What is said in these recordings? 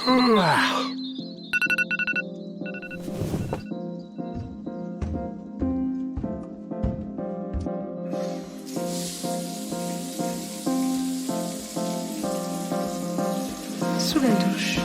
Sous la douche.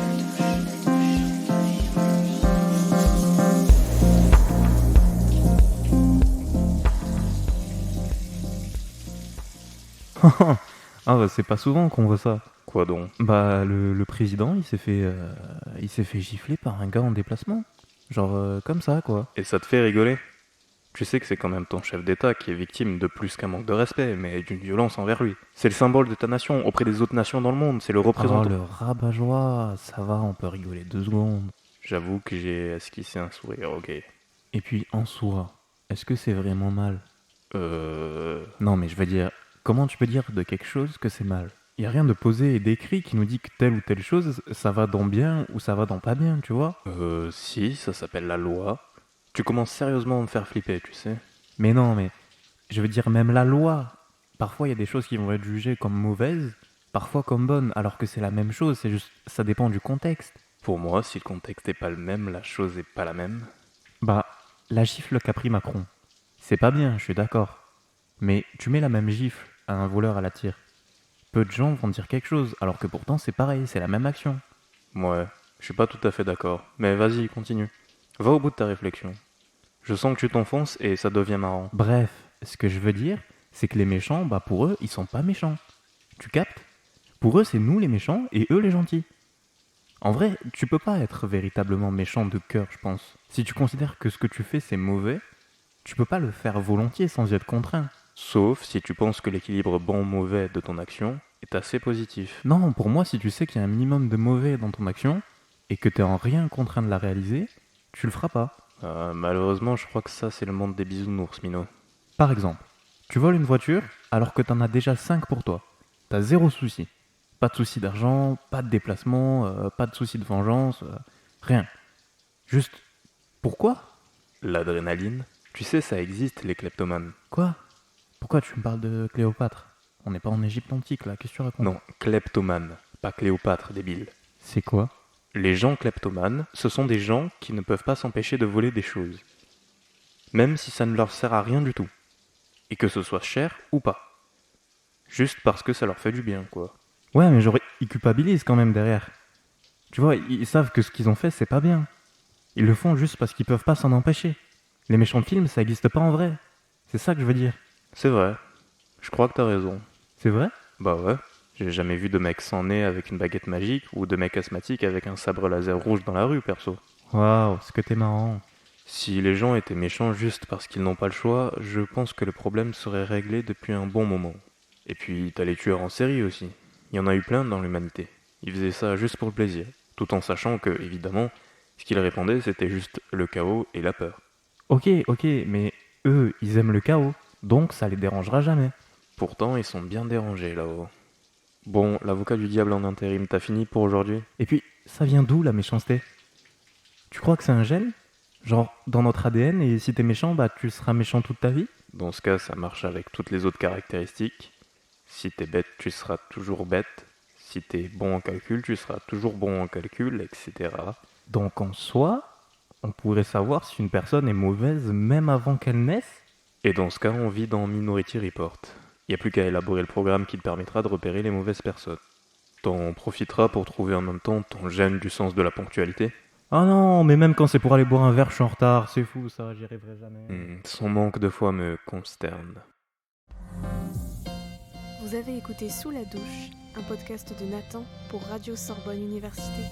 Ah bah c'est pas souvent qu'on voit ça. Quoi donc? Bah le président il s'est fait gifler par un gars en déplacement. Genre comme ça quoi. Et ça te fait rigoler? Tu sais que c'est quand même ton chef d'État qui est victime de plus qu'un manque de respect, mais d'une violence envers lui. C'est le symbole de ta nation auprès des autres nations dans le monde, c'est le Oh représentant. le rabat-joie, ça va, on peut rigoler 2 secondes. J'avoue que j'ai esquissé un sourire, ok. Et puis en soi, est-ce que c'est vraiment mal? Non mais je veux dire, comment tu peux dire de quelque chose que c'est mal? Y a rien de posé et d'écrit qui nous dit que telle ou telle chose, ça va dans bien ou ça va dans pas bien, tu vois? Si, ça s'appelle la loi. Tu commences sérieusement à me faire flipper, tu sais. Mais non, mais je veux dire même la loi. Parfois il y a des choses qui vont être jugées comme mauvaises, parfois comme bonnes, alors que c'est la même chose, c'est juste ça dépend du contexte. Pour moi, si le contexte est pas le même, la chose est pas la même. Bah, la gifle qu'a pris Macron, c'est pas bien, je suis d'accord. Mais tu mets la même gifle à un voleur à la tire. Peu de gens vont dire quelque chose, alors que pourtant c'est pareil, c'est la même action. Ouais, je suis pas tout à fait d'accord. Mais vas-y, continue. Va au bout de ta réflexion. Je sens que tu t'enfonces et ça devient marrant. Bref, ce que je veux dire, c'est que les méchants, bah pour eux, ils sont pas méchants. Tu captes? Pour eux, c'est nous les méchants et eux les gentils. En vrai, tu peux pas être véritablement méchant de cœur, je pense. Si tu considères que ce que tu fais c'est mauvais, tu peux pas le faire volontiers sans y être contraint. Sauf si tu penses que l'équilibre bon-mauvais de ton action est assez positif. Non, pour moi, si tu sais qu'il y a un minimum de mauvais dans ton action et que t'es en rien contraint de la réaliser, tu le feras pas. Malheureusement, je crois que ça, c'est le monde des bisounours, Mino. Par exemple, tu voles une voiture alors que t'en as déjà 5 pour toi. T'as zéro souci. Pas de souci d'argent, pas de déplacement, pas de souci de vengeance, rien. Juste, pourquoi? L'adrénaline? Tu sais, ça existe, les kleptomanes. Quoi? Pourquoi tu me parles de Cléopâtre? On n'est pas en Égypte antique là, qu'est-ce que tu racontes? Non, kleptomane, pas Cléopâtre, débile. C'est quoi? Les gens kleptomanes, ce sont des gens qui ne peuvent pas s'empêcher de voler des choses. Même si ça ne leur sert à rien du tout. Et que ce soit cher ou pas. Juste parce que ça leur fait du bien, quoi. Ouais, mais genre, ils culpabilisent quand même derrière. Tu vois, ils savent que ce qu'ils ont fait, c'est pas bien. Ils le font juste parce qu'ils peuvent pas s'en empêcher. Les méchants de films, ça existe pas en vrai. C'est ça que je veux dire. C'est vrai. Je crois que t'as raison. C'est vrai? Bah ouais. J'ai jamais vu de mec sans nez avec une baguette magique ou de mec asthmatique avec un sabre laser rouge dans la rue, perso. Waouh, ce que t'es marrant. Si les gens étaient méchants juste parce qu'ils n'ont pas le choix, je pense que le problème serait réglé depuis un bon moment. Et puis t'as les tueurs en série aussi. Il y en a eu plein dans l'humanité. Ils faisaient ça juste pour le plaisir, tout en sachant que, évidemment, ce qu'ils répandaient c'était juste le chaos et la peur. Ok, mais eux, ils aiment le chaos, donc ça les dérangera jamais. Pourtant, ils sont bien dérangés là-haut. Bon, l'avocat du diable en intérim, t'as fini pour aujourd'hui? Et puis, ça vient d'où la méchanceté? Tu crois que c'est un gène? Genre, dans notre ADN, et si t'es méchant, bah tu seras méchant toute ta vie? Dans ce cas, ça marche avec toutes les autres caractéristiques. Si t'es bête, tu seras toujours bête. Si t'es bon en calcul, tu seras toujours bon en calcul, etc. Donc en soi, on pourrait savoir si une personne est mauvaise même avant qu'elle naisse? Et dans ce cas, on vit dans Minority Report. Y a plus qu'à élaborer le programme qui te permettra de repérer les mauvaises personnes. T'en profiteras pour trouver en même temps ton gène du sens de la ponctualité. Ah non, mais même quand c'est pour aller boire un verre, je suis en retard, c'est fou ça, j'y arriverai jamais. Son manque de foi me consterne. Vous avez écouté Sous la douche, un podcast de Nathan pour Radio Sorbonne Université.